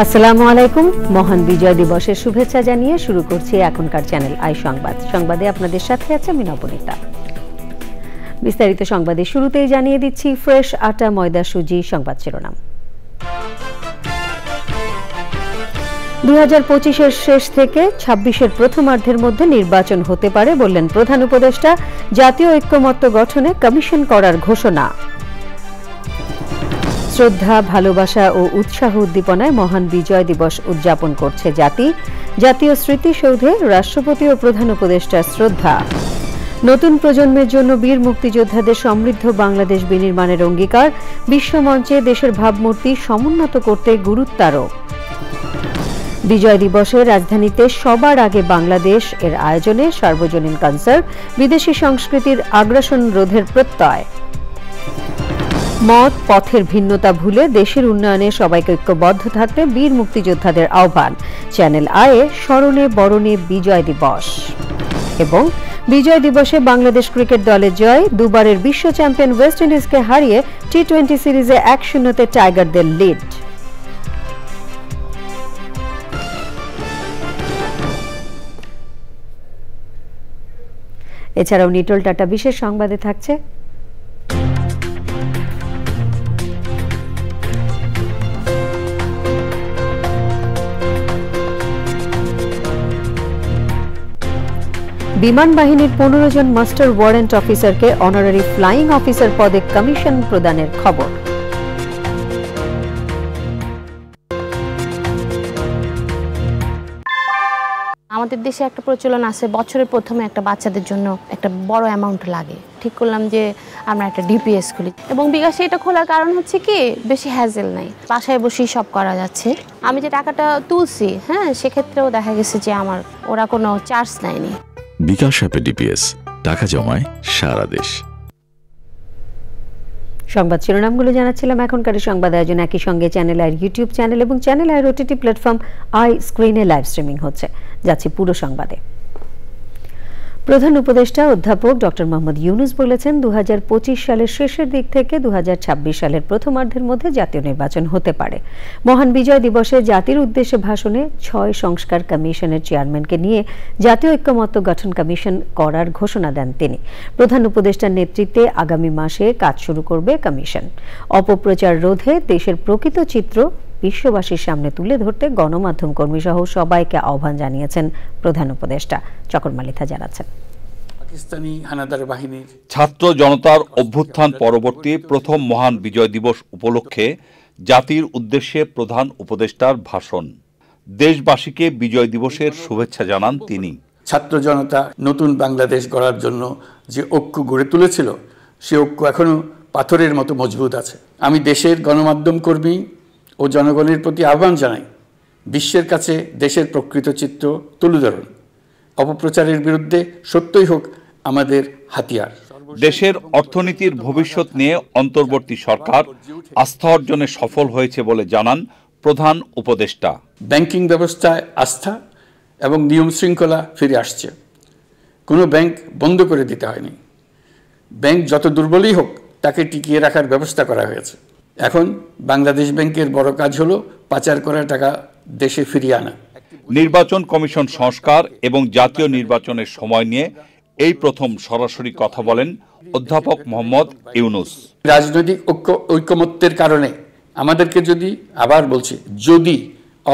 আসসালামু আলাইকুম। মহান বিজয় দিবসের শুভেচ্ছা জানিয়ে শুরু করছি এখনকার চ্যানেল আই সংবাদ। সংবাদে আপনাদের সাথে আছে আমি নবনীতা। বিস্তারিত সংবাদে শুরুতেই জানিয়ে দিচ্ছি ফ্রেশ আটা ময়দা সুজি সংবাদ শিরোনাম। 2025-এর শেষ থেকে 26-এর প্রথমার্ধের মধ্যে নির্বাচন হতে পারে বললেন প্রধান উপদেষ্টা। জাতীয় ঐক্যমত্য গঠনে কমিশন করার ঘোষণা। শ্রদ্ধা, ভালোবাসা ও উৎসাহ উদ্দীপনায় মহান বিজয় দিবস উদযাপন করছে জাতি। জাতীয় স্মৃতিসৌধে রাষ্ট্রপতি ও প্রধান উপদেষ্টার শ্রদ্ধা। নতুন প্রজন্মের জন্য বীর মুক্তিযোদ্ধাদের সমৃদ্ধ বাংলাদেশ বিনির্মাণের অঙ্গীকার। বিশ্বমঞ্চে দেশের ভাবমূর্তি সমুন্নত করতে গুরুত্বারোপ। বিজয় দিবসে রাজধানীতে সবার আগে বাংলাদেশ এর আয়োজনে সার্বজনীন কনসার্ট। বিদেশি সংস্কৃতির আগ্রাসন রোধের প্রত্যয়। মত পথের ভিন্নতা ভুলে দেশের উন্নয়নে সবাইকে ঐক্যবদ্ধ থাকতে বীর মুক্তিযোদ্ধাদের আহ্বান। চ্যানেল আয়ে স্মরণে বরণে বিজয় দিবস। এবং বিজয় দিবসে বাংলাদেশ ক্রিকেট দলের জয়। দুবারের বিশ্ব চ্যাম্পিয়ন ওয়েস্ট ইন্ডিজকে হারিয়ে টি-20 সিরিজে 1-0-তে টাইগারদের লিড। এছাড়াও নিটোল টাটা বিশেষ সংবাদে থাকছে বিমান বাহিনীর 15 জন মাস্টার ওয়ারেন্ট অফিসারকে অনারারি ফ্লাইং অফিসার পদে কমিশন প্রদানের খবর। আমাদের দেশে একটা প্রচলন আছে, বছরের প্রথমে একটা বাচ্চাদের জন্য একটা বড় অ্যামাউন্ট লাগে। ঠিক করলাম যে আমরা একটা ডিপিএস খুলি এবং বিকাশে এটা খোলার কারণ হচ্ছে কি, বেশি হ্যাজেল নাই, বাসায় বসেই সব করা যাচ্ছে। আমি যে টাকাটা তুলছি, সেক্ষেত্রেও দেখা গেছে যে আমার ওরা কোনো চার্জ নেয়নি। বিকাশ অ্যাপে ডিপিএস, টাকা জমায় সারা দেশ। সংবাদ শিরোনামগুলো জানাচ্ছিলাম। এখনকার সংবাদ আয়োজন একই সঙ্গে চ্যানেল আইয়ের ইউটিউব চ্যানেল এবং চ্যানেল আইয়ের ওটিটি প্ল্যাটফর্ম আই স্ক্রিনে লাইভ স্ট্রিমিং হচ্ছে। যাচ্ছি পুরো সংবাদে। প্রধান উপদেষ্টা অধ্যাপক ডক্টর মোহাম্মদ ইউনূস বলেছেন 2025 সালের শেষের দিক থেকে 2026 সালের প্রথমার্ধের মধ্যে জাতীয় নির্বাচন হতে পারে। মহান বিজয় দিবসে জাতির উদ্দেশ্যে ভাষণে 6 সংস্কার কমিশনের চেয়ারম্যানকে নিয়ে জাতীয় ঐক্যমত্য গঠন কমিশন করার ঘোষণা দেন তিনি। প্রধান উপদেষ্টার নেতৃত্বে আগামী মাসে কাজ শুরু করবে কমিশন। অপপ্রচার রোধে দেশের প্রকৃত চিত্র বিশ্ববাসীর সামনে তুলে ধরতে গণমাধ্যম কর্মী সহ সবাইকে আহ্বান জানিয়েছেন প্রধান উপদেষ্টা। চকর মালিথা জানাচ্ছেন। পাকিস্তানি হানাদার বাহিনীর ছাত্র জনতার অভ্যুত্থান পরবর্তী প্রথম মহান বিজয় দিবস উপলক্ষে জাতির উদ্দেশ্যে প্রধান উপদেষ্টার ভাষণ। দেশবাসীকে বিজয় দিবসের শুভেচ্ছা জানান তিনি। ছাত্র জনতা নতুন বাংলাদেশ গড়ার জন্য যে ঐক্য গড়ে তুলেছিল, সে ঐক্য এখনো পাথরের মতো মজবুত আছে। আমি দেশের গণমাধ্যম কর্মী ও জনগণের প্রতি আহ্বান জানাই, বিশ্বের কাছে দেশের প্রকৃত চিত্র তুলে ধরুন। অপপ্রচারের বিরুদ্ধে সত্যই হোক আমাদের হাতিয়ার। দেশের অর্থনীতির ভবিষ্যৎ নিয়ে অন্তর্বর্তী সরকার আস্থা অর্জনে সফল হয়েছে বলে জানান প্রধান উপদেষ্টা। ব্যাংকিং ব্যবস্থায় আস্থা এবং নিয়ম শৃঙ্খলা ফিরে আসছে। কোনো ব্যাংক বন্ধ করে দিতে হয়নি। ব্যাংক যত দুর্বলই হোক, তাকে টিকিয়ে রাখার ব্যবস্থা করা হয়েছে। এখন বাংলাদেশ ব্যাংকের বড় কাজ হলো পাচার করা টাকা দেশে ফিরিয়ে আনা। নির্বাচন কমিশন সংস্কার এবং জাতীয় নির্বাচনের সময় নিয়ে এই প্রথম সরাসরি কথা বলেন অধ্যাপক মোহাম্মদ ইউনূস। রাজনৈতিক ঐকমত্যের কারণে আমাদেরকে যদি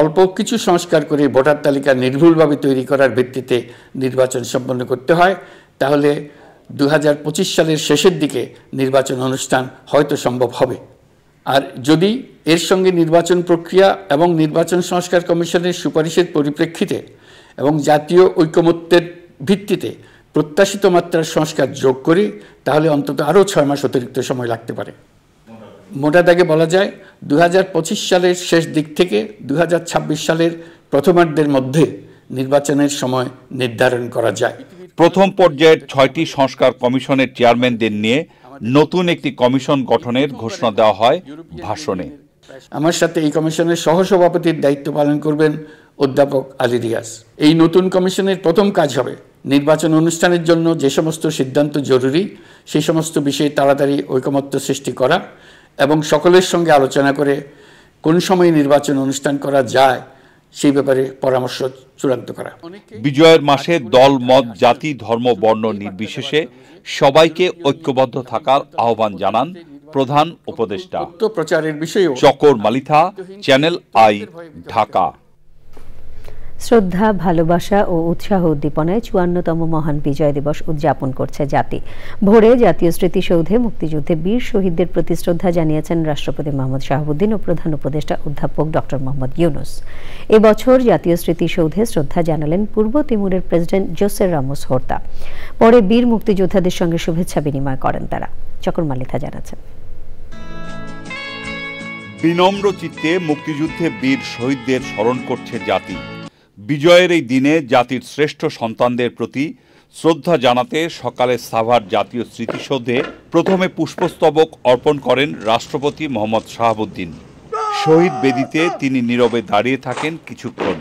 অল্প কিছু সংস্কার করে ভোটার তালিকা নির্ভুলভাবে তৈরি করার ভিত্তিতে নির্বাচন সম্পন্ন করতে হয়, তাহলে 2025 সালের শেষের দিকে নির্বাচন অনুষ্ঠান হয়তো সম্ভব হবে। আর যদি এর সঙ্গে নির্বাচন প্রক্রিয়া এবং নির্বাচন সংস্কার কমিশনের সুপারিশের পরিপ্রেক্ষিতে এবং জাতীয় ঐকমত্যের ভিত্তিতে প্রত্যাশিত মাত্রার সংস্কার যোগ করি, তাহলে অন্তত আরও 6 মাস অতিরিক্ত সময় লাগতে পারে। মোটা দাগে বলা যায় 2025 সালের শেষ দিক থেকে 2026 সালের প্রথমার্ধের মধ্যে নির্বাচনের সময় নির্ধারণ করা যায়। প্রথম পর্যায়ের 6টি সংস্কার কমিশনের চেয়ারম্যানদের নিয়ে নতুন একটি কমিশন গঠনের ঘোষণা দেওয়া হয় ভাষণে। আমার সাথে এই কমিশনের সহসভাপতির দায়িত্ব পালন করবেন অধ্যাপক আলী রিয়াজ। এই নতুন কমিশনের প্রথম কাজ হবে নির্বাচন অনুষ্ঠানের জন্য যে সমস্ত সিদ্ধান্ত জরুরি, সেই সমস্ত বিষয়ে তাড়াতাড়ি ঐকমত্য সৃষ্টি করা এবং সকলের সঙ্গে আলোচনা করে কোন সময় নির্বাচন অনুষ্ঠান করা যায় সেই ব্যাপারে পরামর্শ চূড়ান্ত করা। বিজয়ের মাসে দল মত জাতি ধর্ম বর্ণ নির্বিশেষে সবাইকে ঐক্যবদ্ধ থাকার আহ্বান জানান প্রধান উপদেষ্টা। প্রচারের বিষয়েও চকর মালিথা, চ্যানেল আই, ঢাকা। শ্রদ্ধা, ভালোবাসা ও উৎসাহ উদ্দীপনায় ৫৪তম মহান বিজয় দিবস উদযাপন করছে জাতি। ভোরে জাতীয় স্মৃতিসৌধে মুক্তিযুদ্ধে বীর শহীদদের প্রতি শ্রদ্ধা জানিয়েছেন রাষ্ট্রপতি মোহাম্মদ শাহাবুদ্দিন ও প্রধান উপদেষ্টা অধ্যাপক ডক্টর মোহাম্মদ ইউনুস। এবছর জাতীয় স্মৃতিসৌধে শ্রদ্ধা জানালেন পূর্ব তিমুরের প্রেসিডেন্ট জোসে রামোস হোর্তা। পরে বীর মুক্তিযোদ্ধাদের সঙ্গে শুভেচ্ছা বিনিময় করেন তারা। চকর মালিথা জানাচ্ছেন। বিনম্র চিত্তে মুক্তিযুদ্ধে বীর শহীদদের স্মরণ করছে জাতি। বিজয়ের এই দিনে জাতির শ্রেষ্ঠ সন্তানদের প্রতি শ্রদ্ধা জানাতে সকালে সাভার জাতীয় স্মৃতিসৌধে প্রথমে পুষ্পস্তবক অর্পণ করেন রাষ্ট্রপতি মোহাম্মদ শাহাবুদ্দিন। শহীদ বেদিতে তিনি নীরবে দাঁড়িয়ে থাকেন কিছুক্ষণ।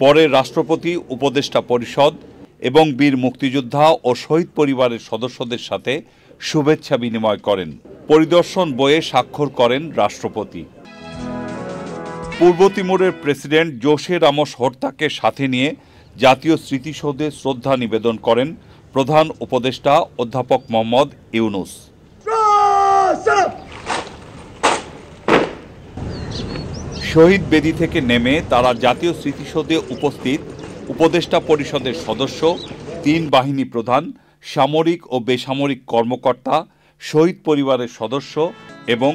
পরে রাষ্ট্রপতি, উপদেষ্টা পরিষদ এবং বীর মুক্তিযোদ্ধা ও শহীদ পরিবারের সদস্যদের সাথে শুভেচ্ছা বিনিময় করেন। পরিদর্শন বইয়ে স্বাক্ষর করেন রাষ্ট্রপতি। পূর্ব তিমুরের প্রেসিডেন্ট জোসে রামোস হোর্তাকে সাথে নিয়ে জাতীয় স্মৃতিসৌধে শ্রদ্ধা নিবেদন করেন প্রধান উপদেষ্টা অধ্যাপক মোহাম্মদ ইউনুস। শহীদ বেদি থেকে নেমে তারা জাতীয় স্মৃতিসৌধে উপস্থিত উপদেষ্টা পরিষদের সদস্য, ৩ বাহিনী প্রধান, সামরিক ও বেসামরিক কর্মকর্তা, শহীদ পরিবারের সদস্য এবং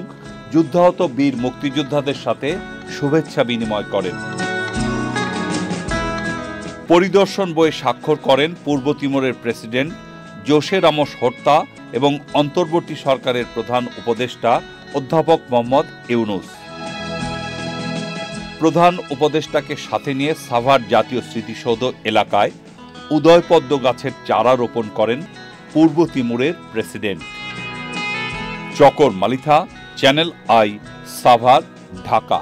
যুদ্ধাহত বীর মুক্তিযোদ্ধাদের সাথে শুভেচ্ছা বিনিময় করেন। পরিদর্শন বইয়ে স্বাক্ষর করেন পূর্ব তিমুরের প্রেসিডেন্ট জোসে রামোস হোর্তা এবং অন্তর্বর্তী সরকারের প্রধান উপদেষ্টা অধ্যাপক মোহাম্মদ ইউনুস। প্রধান উপদেষ্টাকে সাথে নিয়ে সাভার জাতীয় স্মৃতিসৌধ এলাকায় উদয়পদ্ম গাছের চারা রোপণ করেন পূর্ব তিমুরের president. Chakor Malitha, channel i, Savar, Dhaka.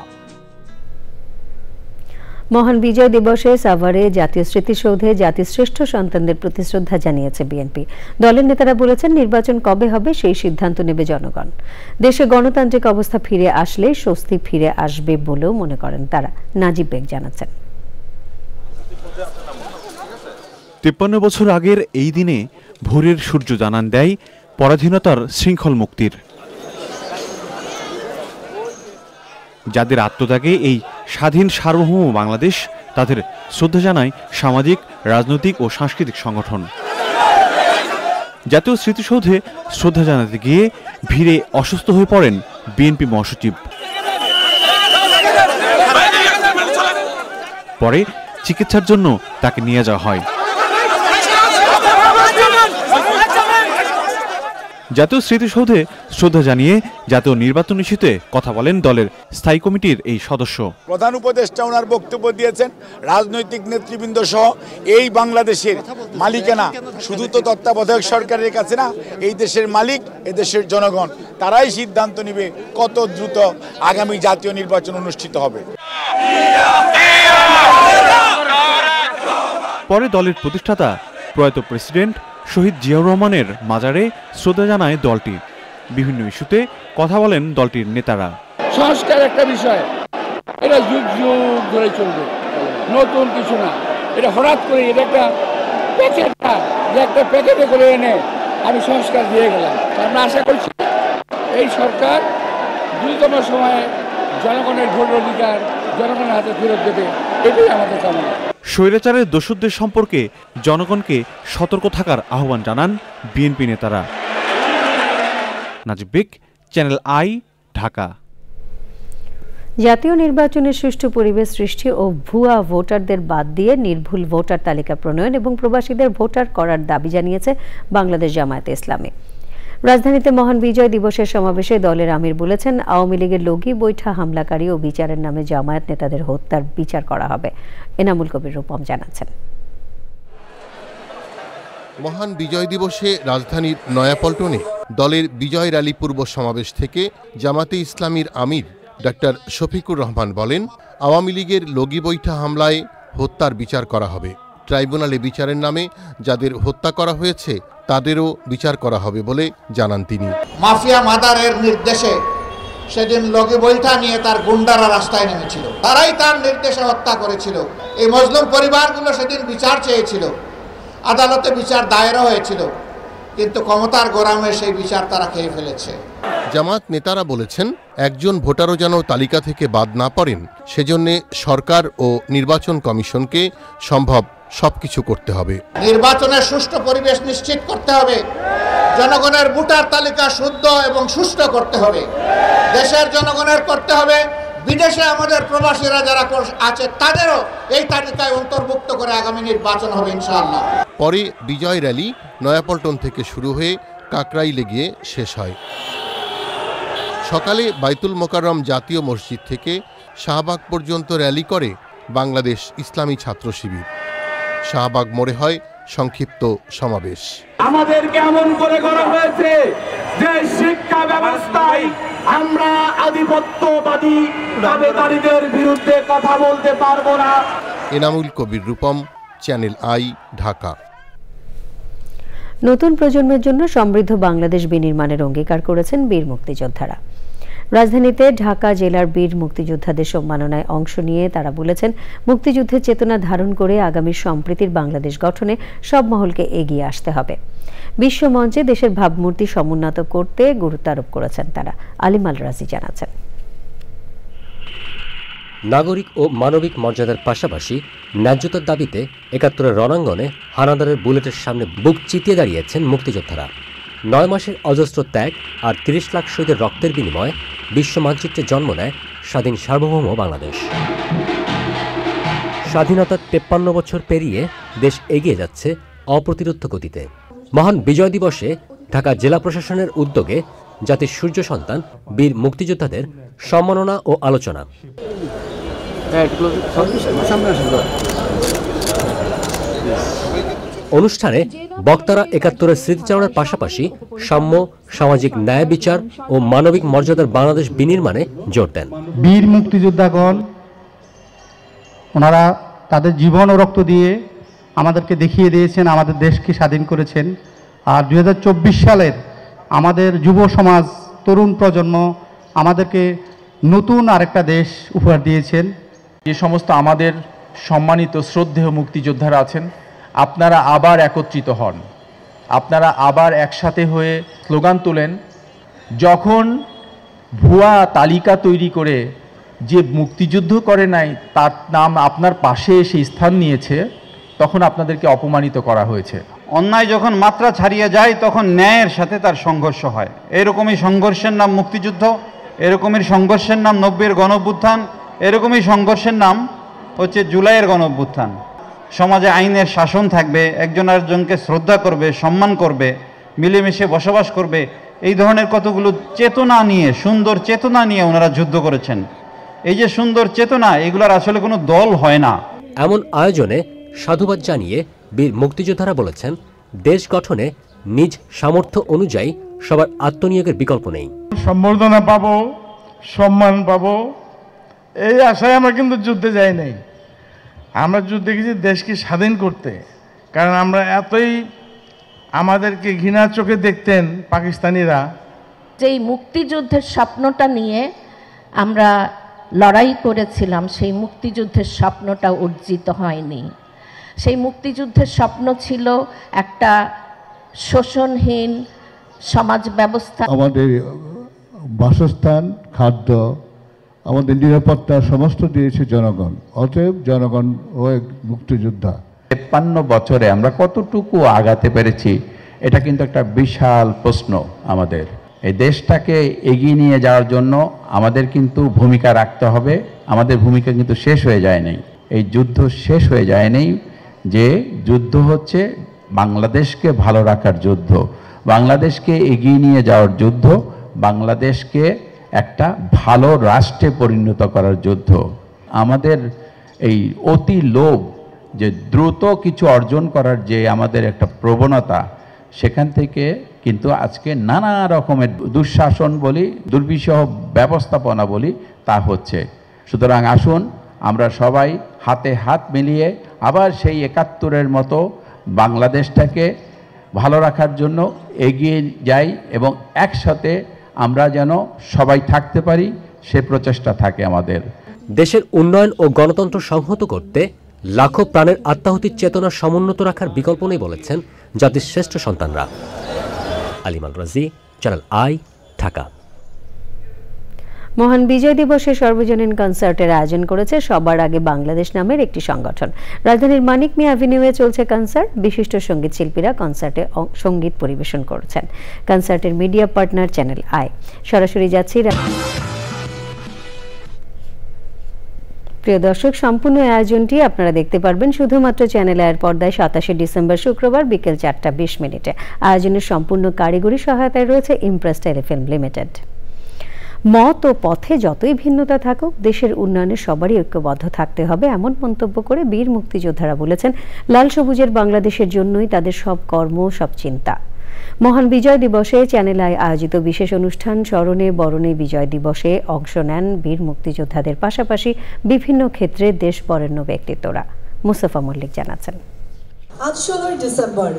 মহান বিজয় দিবসে সাভারে জাতীয় স্মৃতিসৌধে জাতির শ্রেষ্ঠ সন্তানদের প্রতি শ্রদ্ধা জানিয়েছে বিএনপি। দলের নেতারা বলেছেন, নির্বাচন কবে হবে সেই সিদ্ধান্ত নেবে জনগণ। দেশে গণতান্ত্রিক অবস্থা ফিরে আসলে স্বস্তি ফিরে আসবে বলেও মনে করেন তারা। নাজিব বেগ জানাচ্ছেন। ৫৩ বছর আগের এই দিনে ভোরের সূর্য জানান দেয় পরাধীনতার শৃঙ্খল মুক্তির। যাদের আত্মত্যাগে এই স্বাধীন সার্বভৌম বাংলাদেশ, তাদের শ্রদ্ধা জানায় সামাজিক, রাজনৈতিক ও সাংস্কৃতিক সংগঠন। জাতীয় স্মৃতিসৌধে শ্রদ্ধা জানাতে গিয়ে ভিড়ে অসুস্থ হয়ে পড়েন বিএনপি মহাসচিব। পরে চিকিৎসার জন্য তাকে নিয়ে যাওয়া হয়। জাতীয় স্মৃতিসৌধে শ্রদ্ধা জানিয়ে জাতীয় নির্বাচন ইস্যুতে কথা বলেন দলের স্থায়ী কমিটির এই সদস্য। প্রধান উপদেষ্টা ওনার বক্তব্য দিয়েছেন, রাজনৈতিক নেতৃবৃন্দ সহ এই বাংলাদেশের মালিকানা শুধু তো তত্ত্বাবধায়ক সরকারের কাছে না, এই দেশের মালিক এদেশের জনগণ। তারাই সিদ্ধান্ত নেবে কত দ্রুত আগামী জাতীয় নির্বাচন অনুষ্ঠিত হবে। পরে দলের প্রতিষ্ঠাতা প্রয়াত প্রেসিডেন্ট শহীদ জিয়াউর রহমানের মাজারে শ্রদ্ধা জানায় দলটি। বিভিন্ন ইস্যুতে কথা বলেন দলটির নেতারা। সংস্কার একটা বিষয়, এটা যুগ যুগ ধরে চলবে, নতুন কিছু না। এটা হঠাৎ করে এটা একটা প্যাকেটে করে এনে আমি সংস্কার দিয়ে গেলাম। আমরা আশা করছি এই সরকার দ্রুততম সময়ে জনগণের ভোট অধিকার জনগণের হাতে ফেরত দেবে, এটাই আমাদের কামনা। স্বৈরাচারের দোষদের সম্পর্কে জনগণকে সতর্ক থাকার আহ্বান জানান বিএনপি নেতারা। নাজিব বেগ, চ্যানেল আই, ঢাকা। জাতীয় নির্বাচনের সুষ্ঠু পরিবেশ সৃষ্টি ও ভুয়া ভোটারদের বাদ দিয়ে নির্ভুল ভোটার তালিকা প্রণয়ন এবং প্রবাসীদের ভোটার করার দাবি জানিয়েছে বাংলাদেশ জামায়াতে ইসলামী। রাজধানীতে মহান বিজয় দিবসের সমাবেশে দলের আমির বলেছেন, আওয়ামী লীগের লগি বৈঠা হামলাকারী ও বিচারের নামে জামায়াত নেতাদের হত্যার বিচার করা হবে। এনামুল কবির রূপম জানাচ্ছেন। মহান বিজয় দিবসে রাজধানীর নয়াপল্টনে দলের বিজয় র্যালি পূর্ব সমাবেশ থেকে জামাতে ইসলামীর আমির ডক্টর শফিকুর রহমান বলেন, আওয়ামী লীগের লগি বৈঠা হামলায় হত্যার বিচার করা হবে। ট্রাইব্যুনালে বিচারের নামে যাদের হত্যা করা হয়েছে তাদেরও বিচার করা হবে বলে জানান তিনি। মাফিয়া মাদারের নির্দেশে সেদিন লগি বৈঠা নিয়ে তার গুন্ডারা রাস্তায় নেমেছিল, তারাই তার নির্দেশে হত্যা করেছিল। এই মজলুম পরিবারগুলো সেদিন বিচার চেয়েছিল, আদালতে বিচার দায়েরও হয়েছিল, কিন্তু ক্ষমতার গরমে সেই বিচার তারা খেয়ে ফেলেছে। জামাত নেতারা বলেছেন, একজন ভোটারও যেন তালিকা থেকে বাদ না পড়েন সেজন্য সরকার ও নির্বাচন কমিশনকে সম্ভব সবকিছু করতে হবে। নির্বাচনের সুষ্ঠু পরিবেশ নিশ্চিত করতে হবে, জনগণের ভোটার তালিকা শুদ্ধ এবং সুষ্ঠু করতে হবে, দেশের জনগণের করতে হবে, বিদেশে আমাদের প্রবাসীরা যারা আছে তাদেরও এই তালিকায় অন্তর্ভুক্ত করে আগামী নির্বাচন হবে ইনশাআল্লাহ। পরে বিজয় র্যালি নয়াপল্টন থেকে শুরু হয়ে কাকরাইলে গিয়ে শেষ হয়। সকালে বাইতুল মোকাররম জাতীয় মসজিদ থেকে শাহবাগ পর্যন্ত র্যালি করে বাংলাদেশ ইসলামী ছাত্র শিবির। শাহবাগ মোড়ে হয় সংক্ষিপ্ত সমাবেশ। আমাদের কেমন করে করা হয়েছে যে শিক্ষা ব্যবস্থায় আমরা আধিপত্যবাদী দাবিদারদের বিরুদ্ধে কথা বলতে পারবো না। Enamul Kabir Rupam, channel i, Dhaka. নতুন প্রজন্মের জন্য সমৃদ্ধ বাংলাদেশ বিনির্মাণের অঙ্গীকার করেছেন বীর মুক্তিযোদ্ধারা। রাজধানীতে ঢাকা জেলার বীর মুক্তিযোদ্ধাদের সম্মাননায় অংশ নিয়ে তারা বলেছেন, মুক্তিযুদ্ধের চেতনা ধারণ করে আগামী সম্প্রীতির বাংলাদেশ গঠনে সব মহলকে এগিয়ে আসতে হবে। বিশ্ব মঞ্চে দেশের ভাবমূর্তি সমুন্নত করতে গুরুত্ব আরোপ করেছেন তারা। আলিম আল রাজি জানাচ্ছেন, নাগরিক ও মানবিক মর্যাদার পাশাপাশি ন্যায্যতার দাবিতে ৭১-এর রণাঙ্গনে হানাদারের বুলেটের সামনে বুক চিতিয়ে দাঁড়িয়েছেন মুক্তিযোদ্ধারা। ৯ মাসের অজস্র ত্যাগ আর ৩০ লাখ শহীদের রক্তের বিনিময়ে বিশ্ব মানচিত্রে জন্ম নেয় স্বাধীন সার্বভৌম বাংলাদেশ। স্বাধীনতার ৫৩ বছর পেরিয়ে দেশ এগিয়ে যাচ্ছে অপ্রতিরোধ্য গতিতে। মহান বিজয় দিবসে ঢাকা জেলা প্রশাসনের উদ্যোগে জাতির সূর্য সন্তান বীর মুক্তিযোদ্ধাদের সম্মাননা ও আলোচনা। অনুষ্ঠানে বক্তারা ৭১-এর স্মৃতিচারণের পাশাপাশি সাম্য, সামাজিক ন্যায় বিচার ও মানবিক মর্যাদার বাংলাদেশ বিনির্মাণে জোর দেন। বীর মুক্তিযোদ্ধাগণ ওনারা তাদের জীবন ও রক্ত দিয়ে আমাদেরকে দেখিয়ে দিয়েছেন, আমাদের দেশকে স্বাধীন করেছেন। আর ২০২৪ সালের আমাদের যুব সমাজ, তরুণ প্রজন্ম আমাদেরকে নতুন আরেকটা দেশ উপহার দিয়েছেন। যে সমস্ত আমাদের সম্মানিত শ্রদ্ধেয় মুক্তিযোদ্ধারা আছেন, আপনারা আবার একত্রিত হন, আপনারা আবার একসাথে হয়ে স্লোগান তোলেন। যখন ভুয়া তালিকা তৈরি করে যে মুক্তিযুদ্ধ করে নাই তার নাম আপনার পাশে এসে স্থান নিয়েছে, তখন আপনাদেরকে অপমানিত করা হয়েছে। অন্যায় যখন মাত্রা ছাড়িয়ে যায় তখন ন্যায়ের সাথে তার সংঘর্ষ হয়। এরকমই সংঘর্ষের নাম মুক্তিযুদ্ধ, এরকমের সংঘর্ষের নাম ৯০-এর গণঅভ্যুত্থান, এরকমই সংঘর্ষের নাম হচ্ছে জুলাইয়ের গণঅভ্যুত্থান। সমাজে আইনের শাসন থাকবে, একজন আরেকজনকে শ্রদ্ধা করবে, সম্মান করবে, মিলেমিশে বসবাস করবে, এই ধরনের কতগুলো চেতনা নিয়ে, সুন্দর চেতনা নিয়ে ওনারা যুদ্ধ করেছেন। এই যে সুন্দর চেতনা, এগুলোর আসলে কোনো দল হয় না। এমন আয়োজনে সাধুবাদ জানিয়ে বীর মুক্তিযোদ্ধারা বলেছেন, দেশ গঠনে নিজ সামর্থ্য অনুযায়ী সবার আত্মনিয়োগের বিকল্প নেই। সম্বর্ধনা পাবো, সম্মান পাবো, এই আশায় আমরা কিন্তু যুদ্ধে যাই নাই। আমরা যুদ্ধে গেছি দেশকে স্বাধীন করতে, কারণ আমরা এতই আমাদেরকে ঘৃণার চোখে দেখতেন পাকিস্তানিরা। যেই মুক্তিযুদ্ধের স্বপ্নটা নিয়ে আমরা লড়াই করেছিলাম, সেই মুক্তিযুদ্ধের স্বপ্নটা অর্জিত হয়নি। সেই মুক্তিযুদ্ধের স্বপ্ন ছিল একটা শোষণহীন সমাজ ব্যবস্থা। আমাদের বাসস্থান, খাদ্য, আমাদের নিরাপত্তা সমস্ত দিয়েছে জনগণ। অতএব জনগণ ও মুক্তিযোদ্ধা। ৫৩ বছরে আমরা কতটুকু আগাতে পেরেছি, এটা কিন্তু একটা বিশাল প্রশ্ন। আমাদের এই দেশটাকে এগিয়ে নিয়ে যাওয়ার জন্য আমাদের কিন্তু ভূমিকা রাখতে হবে। আমাদের ভূমিকা কিন্তু শেষ হয়ে যায় নাই, এই যুদ্ধ শেষ হয়ে যায় নাই। যে যুদ্ধ হচ্ছে বাংলাদেশকে ভালো রাখার যুদ্ধ, বাংলাদেশকে এগিয়ে নিয়ে যাওয়ার যুদ্ধ, বাংলাদেশকে একটা ভালো রাষ্ট্রে পরিণত করার যুদ্ধ। আমাদের এই অতি লোভ, যে দ্রুত কিছু অর্জন করার যে আমাদের একটা প্রবণতা, সেখান থেকে কিন্তু আজকে নানা রকমের দুঃশাসন বলি, দুর্বিষহ ব্যবস্থাপনা বলি, তা হচ্ছে। সুতরাং আসুন আমরা সবাই হাতে হাত মিলিয়ে আবার সেই ৭১-এর মতো বাংলাদেশটাকে ভালো রাখার জন্য এগিয়ে যাই এবং একসাথে আমরা যেন সবাই থাকতে পারি সে প্রচেষ্টা থাকে আমাদের। দেশের উন্নয়ন ও গণতন্ত্র সংহত করতে লাখো প্রাণের আত্মাহুতির চেতনা সমুন্নত রাখার বিকল্প নেই বলেছেন জাতির শ্রেষ্ঠ সন্তানরা। আলিমাল রাজি, চ্যানেল আই, ঢাকা। মহান বিজয় দিবসে সর্বজনীন কনসার্টের আয়োজন করেছে সবার আগে বাংলাদেশ নামের একটি সংগঠন। রাজধানীর মানিক মিয়া অ্যাভিনিউয়ে চলছে কনসার্ট। বিশিষ্ট সঙ্গীত শিল্পীরা কনসার্টে সঙ্গীত পরিবেশন করছেন। কনসার্টের মিডিয়া পার্টনার চ্যানেল আই। সরাসরি যাচ্ছি। প্রিয় দর্শক, সম্পূর্ণ আয়োজনটি আপনারা দেখতে পারবেন শুধুমাত্র চ্যানেল আইয়ের পর্দায় 27 ডিসেম্বর শুক্রবার বিকেল 4:20। আয়োজনের সম্পূর্ণ কারিগরি সহায়তায় রয়েছে ইমপ্রেস টেলিফিল্ম লিমিটেড। মত ও পথে যতই ভিন্নতা থাকুক, দেশের উন্নয়নে সবারই ঐক্যবদ্ধ থাকতে হবে, এমন মন্তব্য করে বীর মুক্তিযোদ্ধারা বলেছেন, লাল সবুজের বাংলাদেশের জন্যই তাদের সব কর্ম, সব চিন্তা। মহান বিজয় দিবসে চ্যানেল আই আয়োজিত বিশেষ অনুষ্ঠান স্মরণে বরণে বিজয় দিবসে অংশ নেন বীর মুক্তিযোদ্ধাদের পাশাপাশি বিভিন্ন ক্ষেত্রে দেশ বরেণ্য ব্যক্তিত্বরা। মুস্তাফা মল্লিক জানাচ্ছেন। আজ 16 ডিসেম্বর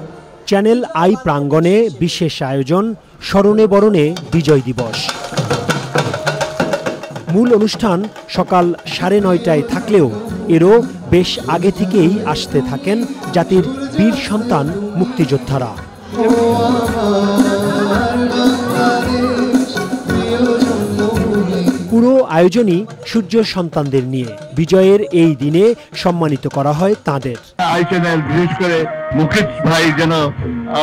চ্যানেল আই প্রাঙ্গণে বিশেষ আয়োজন স্মরণে বরণে বিজয় দিবস। মূল অনুষ্ঠান সকাল 9:30টায় থাকলেও এরও বেশ আগে থেকেই আসতে থাকেন জাতির বীর সন্তান মুক্তিযোদ্ধারা। পুরো আয়োজনই সূর্য সন্তানদের নিয়ে। বিজয়ের এই দিনে সম্মানিত করা হয় তাদের। আই চ্যানেল বিশেষ করে মুকেশ ভাই যেন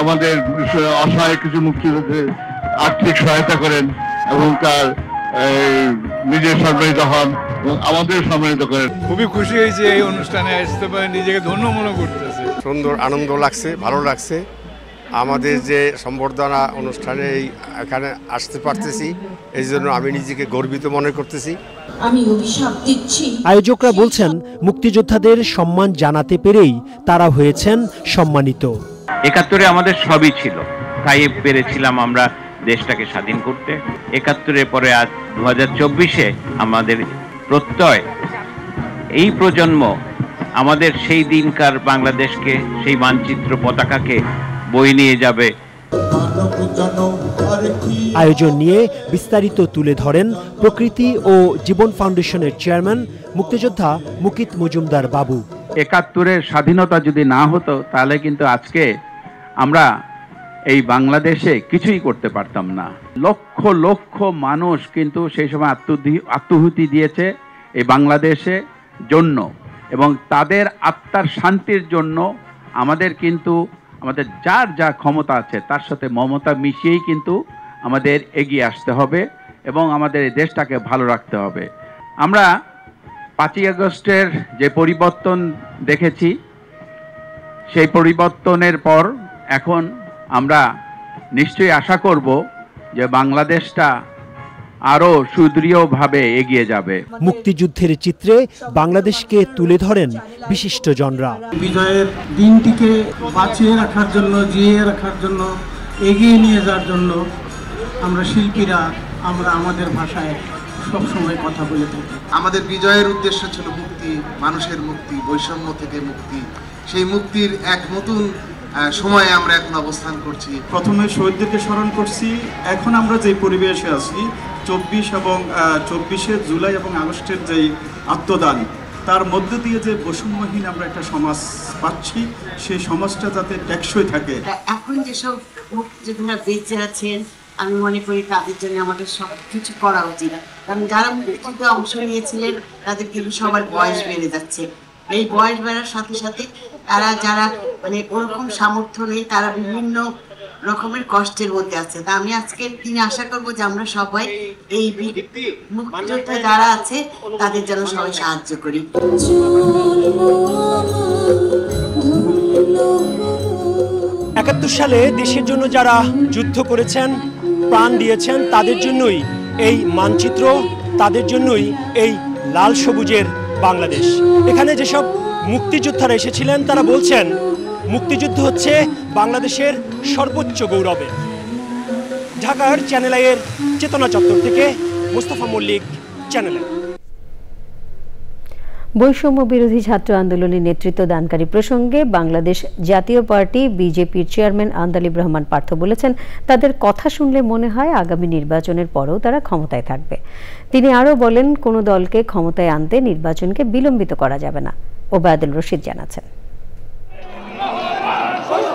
আমাদের অসহায় কিছু মুক্তিযোদ্ধাদের আর্থিক সহায়তা করেন এবং তার নিজে সম্মানিত হন এবং আমাদের সম্মানিত করেন। খুবই খুশি হয়েছে এই অনুষ্ঠানে আসতে পারে, নিজেকে ধন্য মনে করতেছে। সুন্দর আনন্দ লাগছে, ভালো লাগছে। আমাদের যে সম্বর্ধনা অনুষ্ঠানে এখানে আসতে পারতেছি, এই জন্য আমি নিজেকে গর্বিত মনে করতেছি। আমি অভিশাপ দিচ্ছি। আয়োজকরা বলছেন, মুক্তিযোদ্ধাদের সম্মান জানাতে পেরেই তারা হয়েছেন সম্মানিত। 71-এ আমাদের সবই ছিল, তাই পেরেছিলাম আমরা দেশটাকে স্বাধীন করতে। 71-এর পরে আজ 2024-এ আমাদের প্রত্যয়, এই প্রজন্ম আমাদের সেই দিনকার বাংলাদেশকে, সেই মানচিত্র পতাকাকে বয়ে নিয়ে যাবে। আয়োজন নিয়ে বিস্তারিত তুলে ধরেন প্রকৃতি ও জীবন ফাউন্ডেশনের চেয়ারম্যান মুক্তিযোদ্ধা মুকিত মজুমদার বাবু। 71-এর স্বাধীনতা যদি না হতো তাহলে কিন্তু আজকে আমরা এই বাংলাদেশে কিছুই করতে পারতাম না। লক্ষ লক্ষ মানুষ কিন্তু সেই সময় আত্মাহুতি দিয়েছে এই বাংলাদেশে জন্য, এবং তাদের আত্মার শান্তির জন্য আমাদের কিন্তু আমাদের যার যা ক্ষমতা আছে তার সাথে মমতা মিশিয়েই কিন্তু আমাদের এগিয়ে আসতে হবে এবং আমাদের এই দেশটাকে ভালো রাখতে হবে। আমরা 5ই আগস্টের যে পরিবর্তন দেখেছি, সেই পরিবর্তনের পর এখন আমরা নিশ্চয়ই আশা করব যে বাংলাদেশটা আরো সুদৃঢ়ভাবে এগিয়ে যাবে। মুক্তিযুদ্ধের চিত্রে বাংলাদেশকে তুলে ধরেন বিশিষ্টজনরা। বিজয়ের দিনটিকে বাঁচিয়ে রাখার জন্য, জিয়ে রাখার জন্য, এগিয়ে নিয়ে যাওয়ার জন্য আমরা শিল্পীরা আমরা আমাদের ভাষায় সবসময় কথা বলে থাকি। আমাদের বিজয়ের উদ্দেশ্য ছিল মুক্তি, মানুষের মুক্তি, বৈষম্য থেকে মুক্তি। সেই মুক্তির এক নতুন সময়ে আমরা এখন অবস্থান করছি। প্রথমে শহীদদেরকে স্মরণ করছি, এখন আমরা যে পরিবেশে আছি 24 জুলাই এবং আগস্টের যে আত্মদান, তার মধ্য দিয়ে যে বৈষম্যহীন আমরা একটা সমাজ পাচ্ছি, সেই সমাজটা যাতে টেকসই থাকে। এখন যেসব মুক্তিযোদ্ধারা বেঁচে আছেন, আমি মনে করি তাদের জন্য আমাদের সব কিছু করা উচিত। কারণ যারা মুক্তিযুদ্ধে অংশ নিয়েছিলেন তাদের কিন্তু সবার বয়স বেড়ে যাচ্ছে। এই বয়স বাড়ার সাথে সাথে তারা যারা মানে ওরকম সামর্থ্য নেই, তারা বিভিন্ন রকমের কষ্টের মধ্যে আছে। তা আমি আজকের দিনে আশা করবো যে আমরা সবাই এই মুক্তিযোদ্ধা যারা আছে তাদের যেন সবাই সাহায্য করি। 71 সালে দেশের জন্য যারা যুদ্ধ করেছেন, প্রাণ দিয়েছেন, তাদের জন্যই এই মানচিত্র, তাদের জন্যই এই লাল সবুজের বাংলাদেশ। এখানে যেসব মুক্তিযোদ্ধারা এসেছিলেন তারা বলছেন, মুক্তিযুদ্ধ হচ্ছে বাংলাদেশের সর্বোচ্চ গৌরবের। ঢাকার চ্যানেল আইয়ের চেতনা চত্বর থেকে মুস্তাফা মল্লিক, চ্যানেল আই। বৈষম্য বিরোধী ছাত্র আন্দোলনের নেতৃত্ব দানকারী প্রসঙ্গে বাংলাদেশ জাতীয় পার্টি বিজেপির চেয়ারম্যান আন্দালিব রহমান পার্থ বলেছেন, তাদের কথা শুনলে মনে হয় আগামী নির্বাচনের পরেও তারা ক্ষমতায় থাকবে। তিনি আরও বলেন, কোনো দলকে ক্ষমতায় আনতে নির্বাচনকে বিলম্বিত করা যাবে না। ওবায়দুল রশিদ জানাচ্ছেন।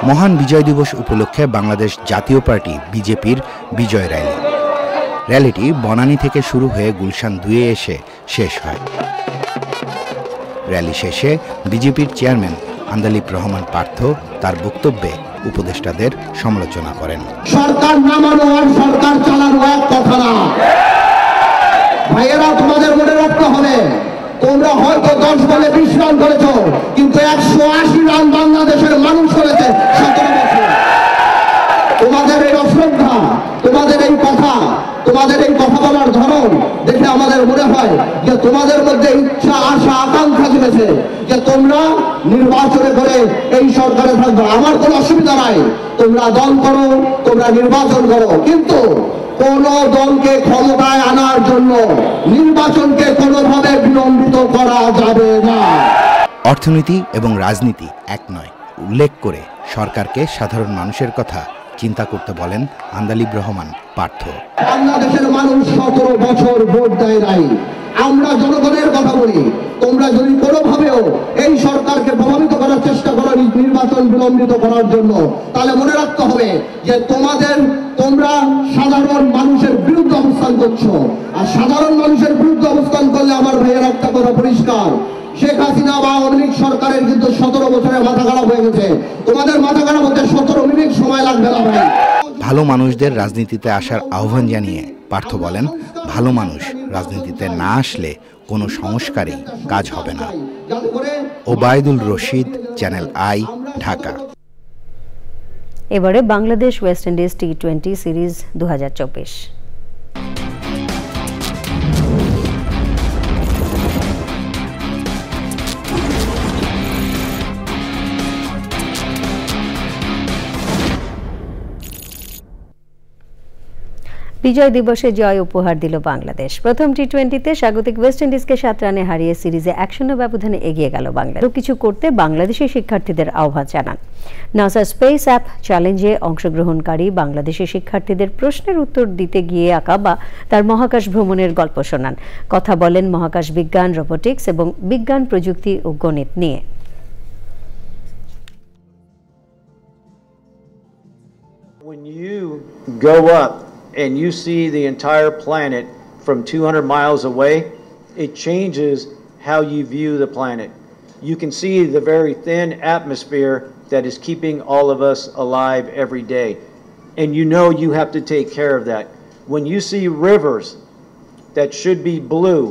মহান বিজয় দিবস উপলক্ষে বাংলাদেশ জাতীয় পার্টি বিজেপির বিজয় র্যালি। র্যালিটি বনানী থেকে শুরু হয়ে গুলশান 2-এ এসে শেষ হয়। র্যালি শেষে বিজেপির চেয়ারম্যান আন্দালিব রহমান পার্থ তার বক্তব্যে উপদেষ্টাদের সমালোচনা করেন। সরকার নামানো আর সরকার চালানো এক কথা না ভাইয়েরা, তোমাদের মনে রাখতে হবে, তোমরা হয়তো 10 বলে 20 রান করেছ, কিন্তু 180 রান বাংলাদেশের মানুষ করেছে 17 বছর। তোমাদের এই অশ্রদ্ধা, তোমাদের এই কথা, তোমাদের এই কথা বলার ধরন দেখে আমাদের মনে হয় যে তোমাদের মধ্যে ইচ্ছা, আশা, আকাঙ্ক্ষা জেগেছে যে তোমরা নির্বাচনে করে এই সরকারে থাকবে। আমার কোনো অসুবিধা নাই, তোমরা দল করো, তোমরা নির্বাচন করো, কিন্তু কোন দলকে ক্ষমতায় আনার জন্য নির্বাচনকে কোনোভাবে বিলম্বিত করা যাবে না। অর্থনীতি এবং রাজনীতি এক নয় উল্লেখ করে সরকারকে সাধারণ মানুষের কথা চিন্তা করতে বলেন আন্দালিব রহমান পার্থ। বাংলাদেশের মানুষ 17 বছর ভোট দেয় নাই। আমরা জনগণের কথা বলি, তোমরা যদি কোনোভাবেও এই সরকারকে প্রভাবিত করার চেষ্টা করো নির্বাচন বিলম্বিত করার জন্য, তাহলে মনে রাখতে হবে যে তোমরা সাধারণ মানুষের বিরুদ্ধে অবস্থান করছো। আর সাধারণ মানুষের বিরুদ্ধে অবস্থান করলে আমার ভাইয়ের একটা কথা পরিষ্কার, শেখ হাসিনা বা আওয়ামী লীগ সরকারের কিন্তু 17 বছরের মাথা খারাপ হয়ে গেছে। তোমাদের মাথা খারাপ হতে 17 মিনিট সময় লাগবে না ভাই। ভালো মানুষদের রাজনীতিতে আসার আহ্বান জানিয়ে পার্থ বলেন, ভালো মানুষ রাজনীতিতে না আসলে কোনো সংস্কারই কাজ হবে না। Obaidul Rashid, channel i, Dhaka. এবারে বাংলাদেশ ওয়েস্ট ইন্ডিজ টি20 সিরিজ 2024। বিজয় দিবসে জয় উপহার দিল বাংলাদেশ। প্রথম টি20তে স্বাগতিক ওয়েস্ট ইন্ডিজকে 7 রানে হারিয়ে সিরিজে 1-0 ব্যবধানে এগিয়ে গেল বাংলাদেশ। কিছু করতে বাংলাদেশি শিক্ষার্থীদের আহ্বান জানান। নাসা স্পেস অ্যাপ চ্যালেঞ্জে অংশগ্রহণকারী বাংলাদেশি শিক্ষার্থীদের প্রশ্নের উত্তর দিতে গিয়ে আকাবা তার মহাকাশ ভ্রমণের গল্প শোনান। কথা বলেন মহাকাশ বিজ্ঞান, রোবোটিক্স এবং বিজ্ঞান, প্রযুক্তি ও গণিত নিয়ে। When you go up and you see the entire planet from 200 miles away, it changes how you view the planet. You can see the very thin atmosphere that is keeping all of us alive every day. And you know you have to take care of that. When you see rivers that should be blue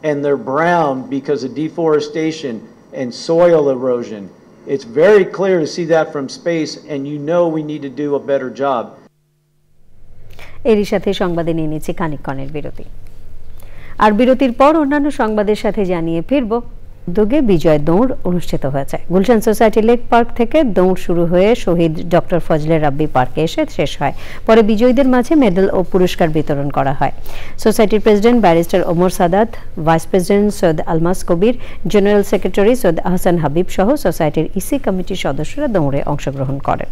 and they're brown because of deforestation and soil erosion, it's very clear to see that from space, and you know we need to do a better job. এরই সাথে সংবাদে নিয়ে নিচ্ছে খানিকক্ষণের বিরতি। আর বিরতির পর অন্যান্য সংবাদের সাথে জানিয়ে ফিরব। উদ্যোগে বিজয় দৌড় অনুষ্ঠিত হয়েছে। গুলশান সোসাইটি লেক পার্ক থেকে দৌড় শুরু হয়ে শহীদ ডক্টর ফজলে রাব্বি পার্কে এসে শেষ হয়। পরে বিজয়ীদের মাঝে মেডেল ও পুরস্কার বিতরণ করা হয়। সোসাইটির president barrister Omar Sadat, vice president Syed Almas Kabir, general secretary Syed Ahsan Habib সহ সোসাইটির ইসি কমিটির সদস্যরা দৌড়ে অংশগ্রহণ করেন।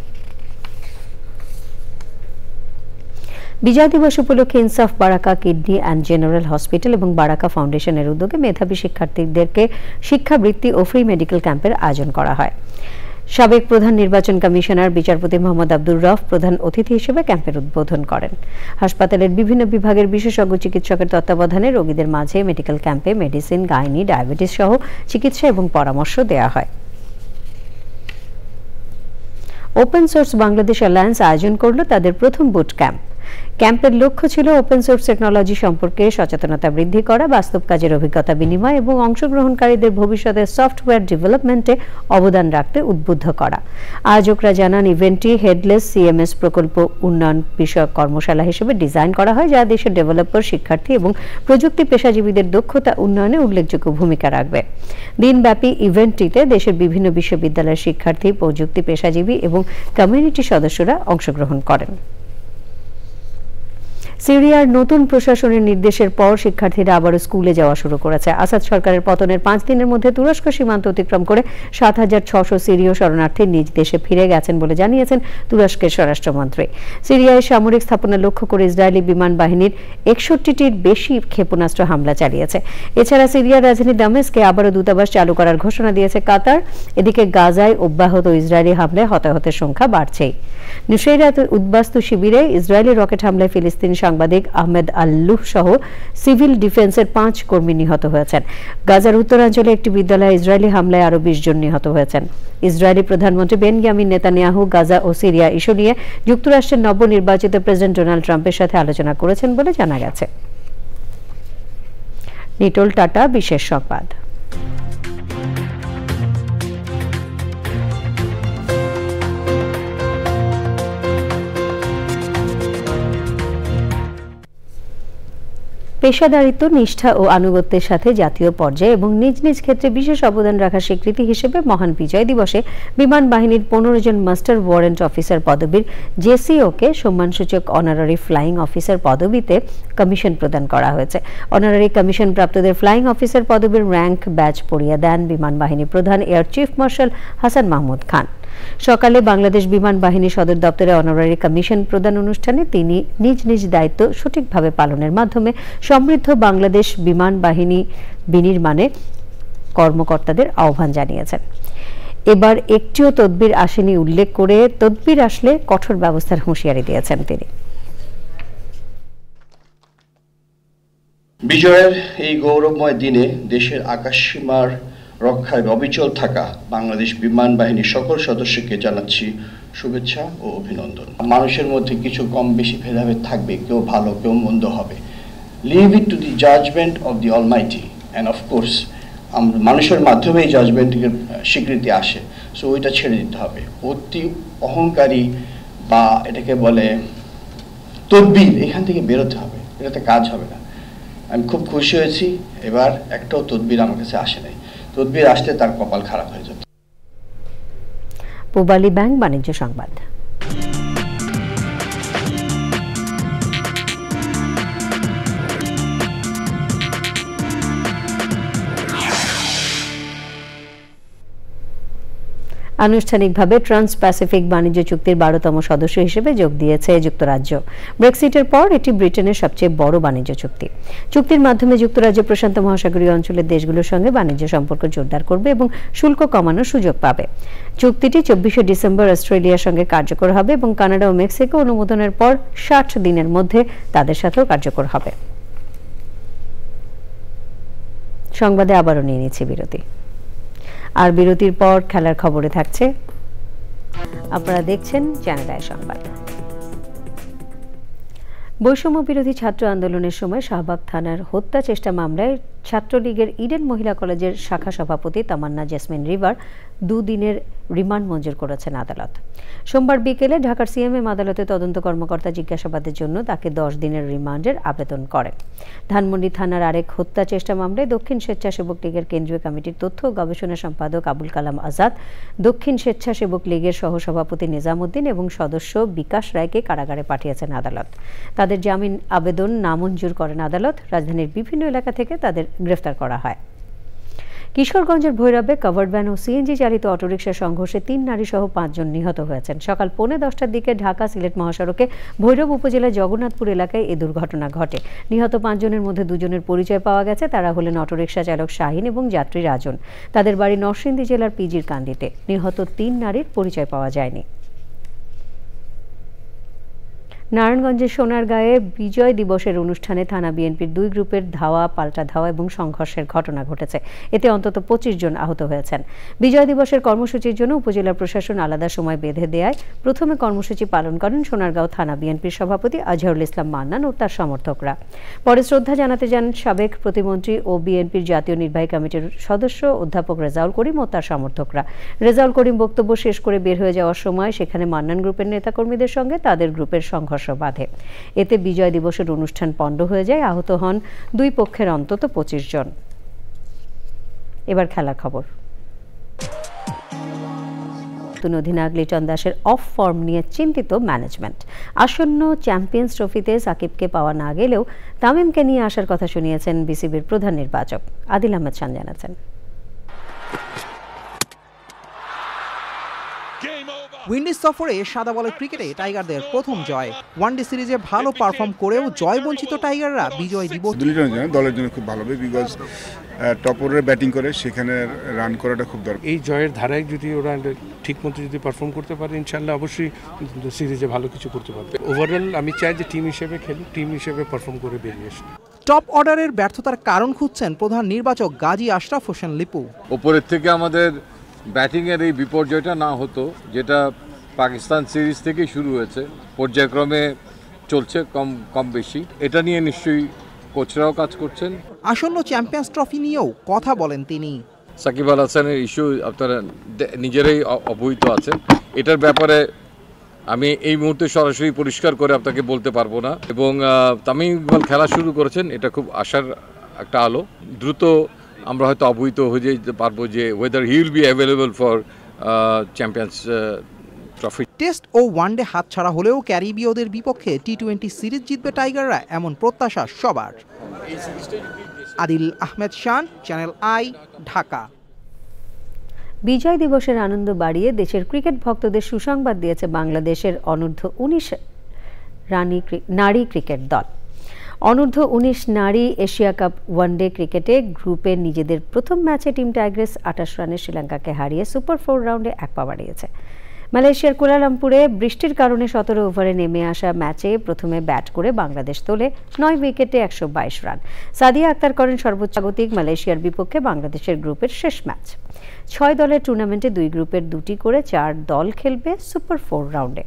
বিজয় দিবস উপলক্ষে ইনসাফ বারাকা কিডনি অ্যান্ড জেনারেল হসপিটাল এবং বারাকা ফাউন্ডেশনের উদ্যোগে মেধাবী শিক্ষার্থীদেরকে শিক্ষাবৃত্তি ও ফ্রি মেডিকেল ক্যাম্পের আয়োজন করা হয়। সাবেক প্রধান নির্বাচন কমিশনার বিচারপতি মোহাম্মদ আব্দুর রফ প্রধান অতিথি হিসেবে ক্যাম্পের উদ্বোধন করেন। হাসপাতালের বিভিন্ন বিভাগের বিশেষজ্ঞ চিকিৎসকের তত্ত্বাবধানে রোগীদের মাঝে মেডিকেল ক্যাম্পে মেডিসিন, গাইনি, ডায়াবেটিস সহ চিকিৎসা এবং পরামর্শ দেওয়া হয়। ওপেন সোর্স বাংলাদেশ অ্যালায়েন্স আয়োজন করল তাদের প্রথম বুট ক্যাম্প। ক্যাম্পের লক্ষ্য ছিল ওপেন সোর্স টেকনোলজি সম্পর্কে সচেতনতা বৃদ্ধি করা, বাস্তব কাজের অভিজ্ঞতা বিনিময় এবং অংশগ্রহণকারীদের ভবিষ্যতে সফটওয়্যার ডেভেলপমেন্টে অবদান রাখতে উদ্বুদ্ধ করা। আয়োজকরা জানান, ইভেন্টটি হেডলেস সিএমএস প্রকল্প উন্নয়ন বিষয়ক কর্মশালা হিসেবে ডিজাইন করা হয়, যা দেশের ডেভেলপার, শিক্ষার্থী এবং প্রযুক্তি পেশাজীবীদের দক্ষতা উন্নয়নে উল্লেখযোগ্য ভূমিকা রাখবে। দিনব্যাপী ইভেন্টটিতে দেশের বিভিন্ন বিশ্ববিদ্যালয়ের শিক্ষার্থী, প্রযুক্তি পেশাজীবী এবং কমিউনিটি সদস্যরা অংশগ্রহণ করেন। সিরিয়ার নতুন প্রশাসনের নির্দেশের পর শিক্ষার্থীরা আবারও স্কুলে যাওয়া শুরু করেছে। আসাদ সরকারের পতনের 5 দিনের মধ্যে তুরস্ক সীমান্ত অতিক্রম করে 7,600 সিরীয় শরণার্থী নিজ দেশে ফিরে গেছেন বলে জানিয়েছেন তুরস্কের স্বরাষ্ট্রমন্ত্রী। সিরিয়ায় সামরিক স্থাপনা লক্ষ্য করে ইসরায়েলি বিমান বাহিনীর 61টির বেশি ক্ষেপণাস্ত্র হামলা চালিয়েছে। এছাড়া সিরিয়ার রাজধানী দামেস্কে আবারও দূতাবাস চালু করার ঘোষণা দিয়েছে কাতার। এদিকে গাজায় অব্যাহত ইসরায়েলি হামলায় হতাহতের সংখ্যা বাড়ছেই। নুসাইরাত উদ্বাস্তু শিবিরে ইসরায়েলি রকেট হামলায় ফিলিস্তিনি সাংবাদিক আহমেদ আল্লুহ সহ সিভিল ডিফেন্সের 5 কর্মী নিহত হয়েছেন। গাজার উত্তরাঞ্চলে একটি বিদ্যালয়ে ইসরায়েলি হামলায় আরও 20 জন নিহত হয়েছেন। ইসরায়েলি প্রধানমন্ত্রী বেনয়ামিন নেতানিয়াহু গাজা ও সিরিয়া ইস্যু নিয়ে যুক্তরাষ্ট্রের নবনির্বাচিত প্রেসিডেন্ট ডোনাল্ড ট্রাম্পের সাথে আলোচনা করেছেন বলে জানা গেছে। নিটোল টাটা বিশেষ সংবাদ। পেশাদারিত্ব, নিষ্ঠা ও আনুগত্যের সাথে জাতীয় পর্যায়ে এবং নিজ নিজ ক্ষেত্রে বিশেষ অবদান রাখার স্বীকৃতি হিসেবে মহান বিজয় দিবসে বিমান বাহিনীর 15 জন মাস্টার ওয়ারেন্ট অফিসার পদবীর জেসিওকে সম্মানসূচক অনারারি ফ্লাইং অফিসার পদবিতে কমিশন প্রদান করা হয়েছে। অনারারি কমিশন প্রাপ্তদের ফ্লাইং অফিসার পদবীর র্যাঙ্ক ব্যাজ পরিয়ে দেন বিমান বাহিনী প্রধান air chief marshal Hasan Mahmud Khan. সকালে বাংলাদেশ বিমান বাহিনী সদর দপ্তরে অনারারি কমিশন প্রদান অনুষ্ঠানে তিনি নিজ নিজ দায়িত্ব সঠিকভাবে পালনের মাধ্যমে সমৃদ্ধ বাংলাদেশ বিমান বাহিনী বিনির্মাণে কর্মকর্তাদের আহ্বান জানিয়েছেন। এবার একটিও তদবির আসেনি উল্লেখ করে তদবির আসলে কঠোর ব্যবস্থার হুঁশিয়ারি দিয়েছেন তিনি। বিজয়ের এই গৌরবময় দিনে দেশের আকাশসীমার রক্ষায় অবিচল থাকা বাংলাদেশ বিমান বাহিনীর সকল সদস্যকে জানাচ্ছি শুভেচ্ছা ও অভিনন্দন। মানুষের মধ্যে কিছু কম বেশি ভেদাভেদ থাকবে, কেউ ভালো কেউ মন্দ হবে। Leave it to the judgement of the almighty and of course মানুষের মাধ্যমেই জাজমেন্টের স্বীকৃতি আসে, সো ওইটা ছেড়ে দিতে হবে। অতি অহংকারী বা এটাকে বলে তদবির, এখান থেকে বেরোতে হবে, এটাতে কাজ হবে না। আমি খুব খুশি হয়েছি এবার একটাও তদবির আমার কাছে আসে নাই। তদবির আসলে তার কপাল খারাপ হয়ে যেত। পূবালী ব্যাংক বাণিজ্য সংবাদ। আনুষ্ঠানিকভাবে ট্রান্স প্যাসিফিক বাণিজ্য চুক্তির 12তম সদস্য হিসেবে যোগ দিয়েছে যুক্তরাজ্য। ব্রেক্সিটের পর এটি ব্রিটেনের সবচেয়ে বড় বাণিজ্য চুক্তি। চুক্তির মাধ্যমে যুক্তরাজ্য প্রশান্ত মহাসাগরীয় অঞ্চলের দেশগুলোর সঙ্গে বাণিজ্য সম্পর্ক জোরদার করবে এবং শুল্ক কমানোর সুযোগ পাবে। চুক্তিটি 24শে ডিসেম্বর অস্ট্রেলিয়ার সঙ্গে কার্যকর হবে এবং কানাডা ও মেক্সিকো অনুমোদনের পর 60 দিনের মধ্যে তাদের সাথেও কার্যকর হবে। সংবাদে আবারও নিয়ে নিচ্ছি বিরতি। আর বিরতির পর খেলার খবরে থাকছে। আপনারা দেখছেন চ্যানেল আই সংবাদ। বৈষম্য বিরোধী ছাত্র আন্দোলনের সময় শাহবাগ থানার হত্যা চেষ্টা মামলায় ছাত্রলীগের ইডেন মহিলা কলেজের শাখা সভাপতি তামান্না জেসমিন রিভার 2 দিনের রিমান্ড মঞ্জুর করেছেন আদালত। সোমবার বিকেলে ঢাকার সিএমএম আদালতে তদন্ত কর্মকর্তা জিজ্ঞাসাবাদের জন্য তাকে 10 দিনের রিমান্ডের আবেদন করেন। ধানমন্ডি থানার আরেক হত্যা চেষ্টা মামলায় দক্ষিণ স্বেচ্ছাসেবক লীগের কেন্দ্রীয় কমিটির তথ্য ও গবেষণা সম্পাদক আবুল কালাম আজাদ, দক্ষিণ স্বেচ্ছাসেবক লীগের সহসভাপতি নিজামুদ্দিন এবং সদস্য বিকাশ রায়কে কারাগারে পাঠিয়েছেন আদালত। তাদের জামিন আবেদন নামঞ্জুর করেন আদালত। রাজধানীর বিভিন্ন এলাকা থেকে তাদের গ্রেফতার করা হয়। কিশোরগঞ্জের ভৈরবে কভার্ড ভ্যান ও সিএনজি চালিত অটোরিকশা সংঘর্ষে 3 নারী সহ 5 জন নিহত হয়েছেন। সকাল 10:45টার দিকে ঢাকা সিলেট মহাসড়কে ভৈরব উপজেলার জগন্নাথপুর এলাকায় এই দুর্ঘটনা ঘটে। নিহত 5 জনের মধ্যে 2 জনের পরিচয় পাওয়া গেছে। তারা হলেন অটোরিকশা চালক শাহিন এবং যাত্রী রাজন। তাদের বাড়ি নরসিংদী জেলার পিজির কান্দিতে। নিহত 3 নারীর পরিচয় পাওয়া যায়নি। নারায়ণগঞ্জের সোনারগাঁয়ে বিজয় দিবসের অনুষ্ঠানে থানা বিএনপির 2 গ্রুপের ধাওয়া, পাল্টা ধাওয়া এবং সংঘর্ষের ঘটনা ঘটেছে। এতে অন্তত 25 জন আহত হয়েছেন। বিজয় দিবসের কর্মসূচির জন্য উপজেলা প্রশাসন আলাদা সময় বেঁধে দেয়। প্রথমে কর্মসূচি পালন করেন সোনারগাঁও থানা বিএনপির সভাপতি আজহারুল ইসলাম মান্নান ও তার সমর্থকরা। পরে শ্রদ্ধা জানাতে যান সাবেক প্রতিমন্ত্রী ও বিএনপির জাতীয় নির্বাহী কমিটির সদস্য অধ্যাপক রেজাউল করিম ও তার সমর্থকরা। রেজাউল করিম বক্তব্য শেষ করে বের হয়ে যাওয়ার সময় সেখানে মান্নান গ্রুপের নেতাকর্মীদের সঙ্গে তাদের গ্রুপের সংঘর্ষ বাধে। এতে বিজয় দিবসের অনুষ্ঠান পণ্ড হয়ে যায়। আহত হন 2 পক্ষের অন্তত 25 জন। এবার খেলার খবর। নতুন অধিনায়ক লিটন দাসের অফ ফর্ম নিয়ে চিন্তিত ম্যানেজমেন্ট। আসন্ন চ্যাম্পিয়ন্স ট্রফিতে সাকিবকে পাওয়া না গেলেও তামিমকে নিয়ে আসার কথা শুনিয়েছেন বিসিবির প্রধান নির্বাচক। আদিল আহমেদ খান জানাচ্ছেন। উইন্ডিজ সফরে সাদা বলের ক্রিকেটে টাইগারদের প্রথম জয়। ওয়ানডে সিরিজে ভালো পারফর্ম করেও জয় বঞ্চিত টাইগাররা বিজয় দিবস দলের জন্য খুব ভালো হবে, বিকজ টপ অর্ডারে ব্যাটিং করে, সেখানে রান করাটা খুব দরকার। এই জয়ের ধারায় যদি ওরা ঠিকমতো যদি পারফর্ম করতে পারে, ইনশাল্লাহ অবশ্যই সিরিজে ভালো কিছু করতে পারবে। ওভারঅল আমি চাই যে টিম হিসেবে খেলি, টিম হিসেবে পারফর্ম করে বেরিয়ে আসি। টপ অর্ডারের ব্যর্থতার কারণ খুঁজছেন প্রধান নির্বাচক গাজী আশরাফ হোসেন লিপু। ওপরের থেকে আমাদের ব্যাটিংয়ের এই বিপর্যয়টা না হতো, যেটা পাকিস্তান সিরিজ থেকেই শুরু হয়েছে, পর্যায়ক্রমে চলছে কম বেশি, এটা নিয়ে নিশ্চয়ই কোচরাও কাজ করছেন। আসন্ন চ্যাম্পিয়ন্স ট্রফি নিয়েও কথা বলেন তিনি। সাকিব আল হাসানের ইস্যু আপনারা নিজেরাই অবহিত আছেন, এটার ব্যাপারে আমি এই মুহূর্তে সরাসরি পরিষ্কার করে আপনাকে বলতে পারবো না। এবং তামিম ইকবাল খেলা শুরু করেছেন, এটা খুব আশার একটা আলো। দ্রুত আমরা হয়তো অবহিত হয়ে যেতে পারবো যে whether he will be available for Champions Trophy. Test ও ওয়ানডে হাতছাড়া হলেও ক্যারিবীয়দের বিপক্ষে টি-20 সিরিজ জিতবে টাইগাররা, এমন প্রত্যাশা সবার। আদিল আহমেদ শান, চ্যানেল আই, ঢাকা। বিজয় দিবসের আনন্দ বাড়িয়ে দেশের ক্রিকেট ভক্তদের সুসংবাদ দিয়েছে বাংলাদেশের অনূর্ধ্ব-19 নারী ক্রিকেট দল। অনূর্ধ্ব-19 নারী এশিয়া কাপ ওয়ানডে ক্রিকেটে গ্রুপে নিজেদের প্রথম ম্যাচে টিম টাইগ্রেস 28 রানে শ্রীলঙ্কাকে হারিয়ে সুপার 4 রাউন্ডে এক পা বাড়িয়েছে। মালয়েশিয়ার কুয়ালালামপুরে বৃষ্টির কারণে 17 ওভারে নেমে আসা ম্যাচে প্রথমে ব্যাট করে বাংলাদেশ তোলে 9 উইকেটে 122 রান। সাদিয়া আক্তার করেন সর্বোচ্চ স্বাগতিক মালয়েশিয়ার বিপক্ষে বাংলাদেশের গ্রুপের শেষ ম্যাচ। 6 দলের টুর্নামেন্টে 2 গ্রুপের 2টি করে 4 দল খেলবে সুপার 4 রাউন্ডে।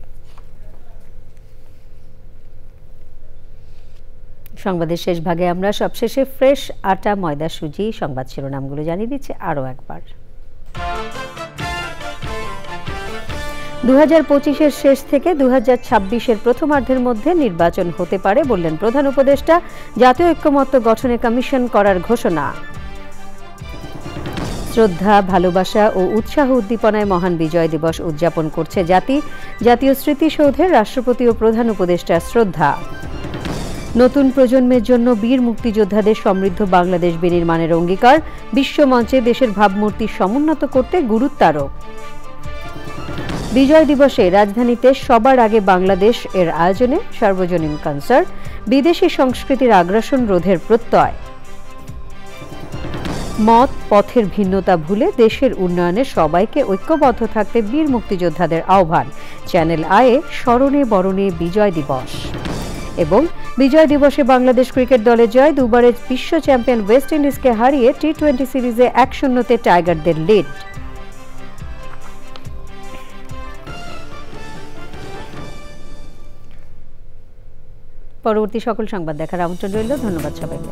সংবাদের শেষ ভাগে আমরা সবশেষে ফ্রেশ আটা, ময়দা, সুজি সংবাদ শিরোনামগুলো জানিয়ে দিচ্ছে আরও একবার। 2025-এর শেষ থেকে 2026-এর প্রথমার্ধের মধ্যে নির্বাচন হতে পারে বললেন প্রধান উপদেষ্টা। জাতীয় ঐক্যমত্য গঠনে কমিশন করার ঘোষণা। শ্রদ্ধা, ভালোবাসা ও উৎসাহ উদ্দীপনায় মহান বিজয় দিবস উদযাপন করছে জাতীয় স্মৃতিসৌধের রাষ্ট্রপতি ও প্রধান উপদেষ্টা শ্রদ্ধা। নতুন প্রজন্মের জন্য বীর মুক্তিযোদ্ধাদের সমৃদ্ধ বাংলাদেশ বিনির্মাণের অঙ্গীকার। বিশ্বমঞ্চে দেশের ভাবমূর্তি সমুন্নত করতে গুরুত্বারোপ। বিজয় দিবসে রাজধানীতে সবার আগে বাংলাদেশ এর আয়োজনে সার্বজনীন কনসার্ট। বিদেশি সংস্কৃতির আগ্রাসন রোধের প্রত্যয়। মত পথের ভিন্নতা ভুলে দেশের উন্নয়নে সবাইকে ঐক্যবদ্ধ থাকতে বীর মুক্তিযোদ্ধাদের আহ্বান। চ্যানেল আয়ে স্মরণে বরণে বিজয় দিবস। এবং বিজয় দিবসে বাংলাদেশ ক্রিকেট দলের জয়। দুবারের বিশ্ব চ্যাম্পিয়ন ওয়েস্ট ইন্ডিজকে হারিয়ে টি-20 সিরিজে 1-0-তে টাইগারদের লিড। পরবর্তী সকল সংবাদ দেখার আমন্ত্রণ রইল। ধন্যবাদ সবাইকে।